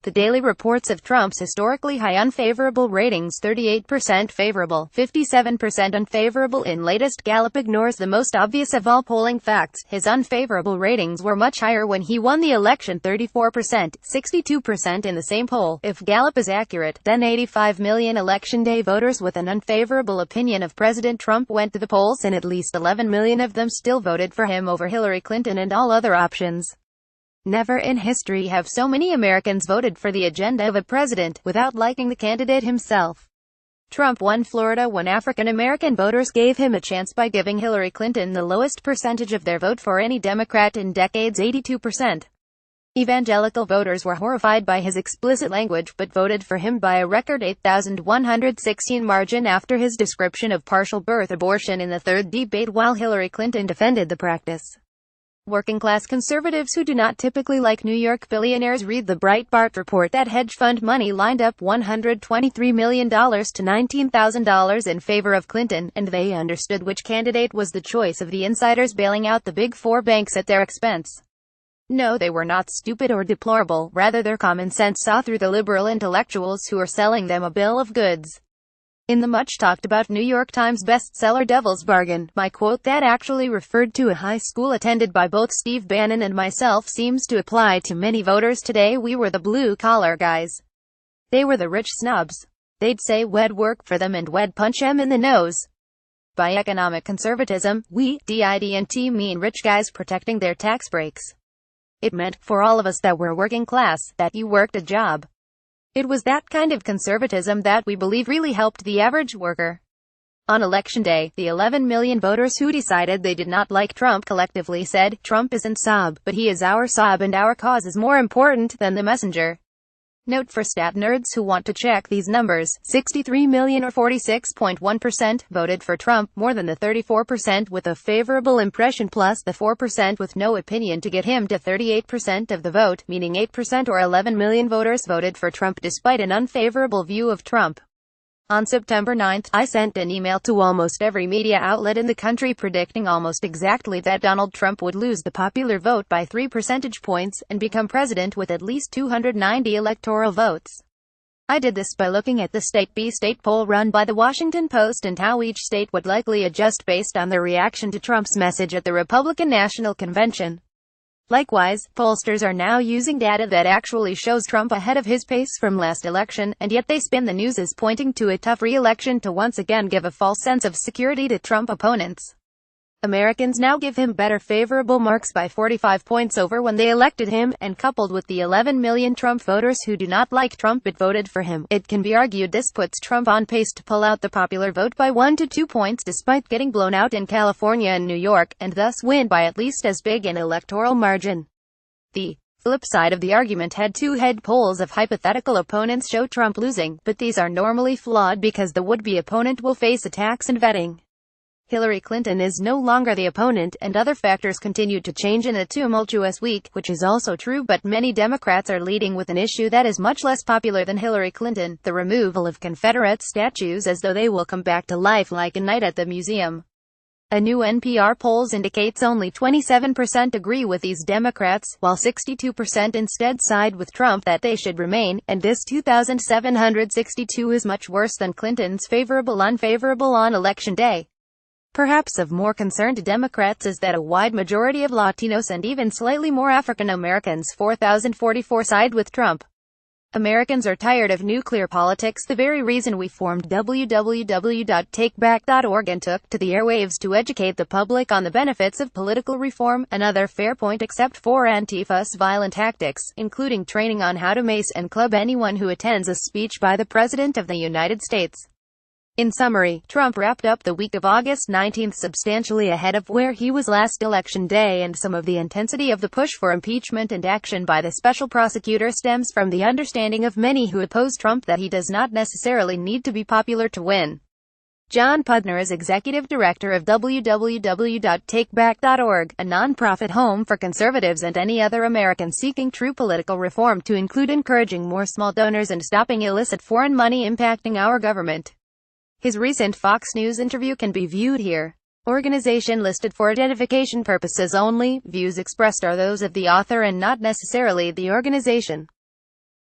The Daily reports of Trump's historically high unfavorable ratings: 38% favorable, 57% unfavorable. In latest Gallup ignores the most obvious of all polling facts. His unfavorable ratings were much higher when he won the election: 34%, 62% in the same poll. If Gallup is accurate, then 85 million Election Day voters with an unfavorable opinion of President Trump went to the polls, and at least 11 million of them still voted for him over Hillary Clinton and all other options. Never in history have so many Americans voted for the agenda of a president, without liking the candidate himself. Trump won Florida when African American voters gave him a chance by giving Hillary Clinton the lowest percentage of their vote for any Democrat in decades: 82%. Evangelical voters were horrified by his explicit language, but voted for him by a record 8,116 margin after his description of partial birth abortion in the third debate, while Hillary Clinton defended the practice. Working-class conservatives who do not typically like New York billionaires read the Breitbart report that hedge fund money lined up $123 million to $19,000 in favor of Clinton, and they understood which candidate was the choice of the insiders bailing out the Big Four banks at their expense. No, they were not stupid or deplorable, rather their common sense saw through the liberal intellectuals who were selling them a bill of goods. In the much-talked-about New York Times bestseller Devil's Bargain, my quote that actually referred to a high school attended by both Steve Bannon and myself seems to apply to many voters today. We were the blue-collar guys. They were the rich snobs. They'd say we'd work for them and we'd punch 'em in the nose. By economic conservatism, we, didn't mean rich guys protecting their tax breaks. It meant, for all of us that were working class, that you worked a job. It was that kind of conservatism that we believe really helped the average worker. On Election Day, the 11 million voters who decided they did not like Trump collectively said, "Trump isn't Saab, but he is our Saab, and our cause is more important than the messenger." Note for stat nerds who want to check these numbers: 63 million or 46.1% voted for Trump, more than the 34% with a favorable impression plus the 4% with no opinion to get him to 38% of the vote, meaning 8% or 11 million voters voted for Trump despite an unfavorable view of Trump. On September 9, I sent an email to almost every media outlet in the country predicting almost exactly that Donald Trump would lose the popular vote by 3 percentage points, and become president with at least 290 electoral votes. I did this by looking at the state-by-state poll run by the Washington Post and how each state would likely adjust based on their reaction to Trump's message at the Republican National Convention. Likewise, pollsters are now using data that actually shows Trump ahead of his pace from last election, and yet they spin the news as pointing to a tough re-election to once again give a false sense of security to Trump opponents. Americans now give him better favorable marks by 45 points over when they elected him, and coupled with the 11 million Trump voters who do not like Trump but voted for him, it can be argued this puts Trump on pace to pull out the popular vote by 1 to 2 points despite getting blown out in California and New York, and thus win by at least as big an electoral margin. The flip side of the argument: head-to-head polls of hypothetical opponents show Trump losing, but these are normally flawed because the would-be opponent will face attacks and vetting. Hillary Clinton is no longer the opponent, and other factors continued to change in a tumultuous week, which is also true, but many Democrats are leading with an issue that is much less popular than Hillary Clinton: the removal of Confederate statues, as though they will come back to life like a night at the museum. A new NPR polls indicates only 27% agree with these Democrats, while 62% instead side with Trump that they should remain, and this 2,762 is much worse than Clinton's favorable-unfavorable on Election Day. Perhaps of more concern to Democrats is that a wide majority of Latinos and even slightly more African Americans, 4,044, side with Trump. Americans are tired of nuclear politics, the very reason we formed www.takeback.org and took to the airwaves to educate the public on the benefits of political reform. Another fair point, except for Antifa's violent tactics, including training on how to mace and club anyone who attends a speech by the President of the United States. In summary, Trump wrapped up the week of August 19 substantially ahead of where he was last Election Day, and some of the intensity of the push for impeachment and action by the special prosecutor stems from the understanding of many who oppose Trump that he does not necessarily need to be popular to win. John Pudner is executive director of www.takeback.org, a nonprofit home for conservatives and any other American seeking true political reform, to include encouraging more small donors and stopping illicit foreign money impacting our government. His recent Fox News interview can be viewed here. Organization listed for identification purposes only. Views expressed are those of the author and not necessarily the organization.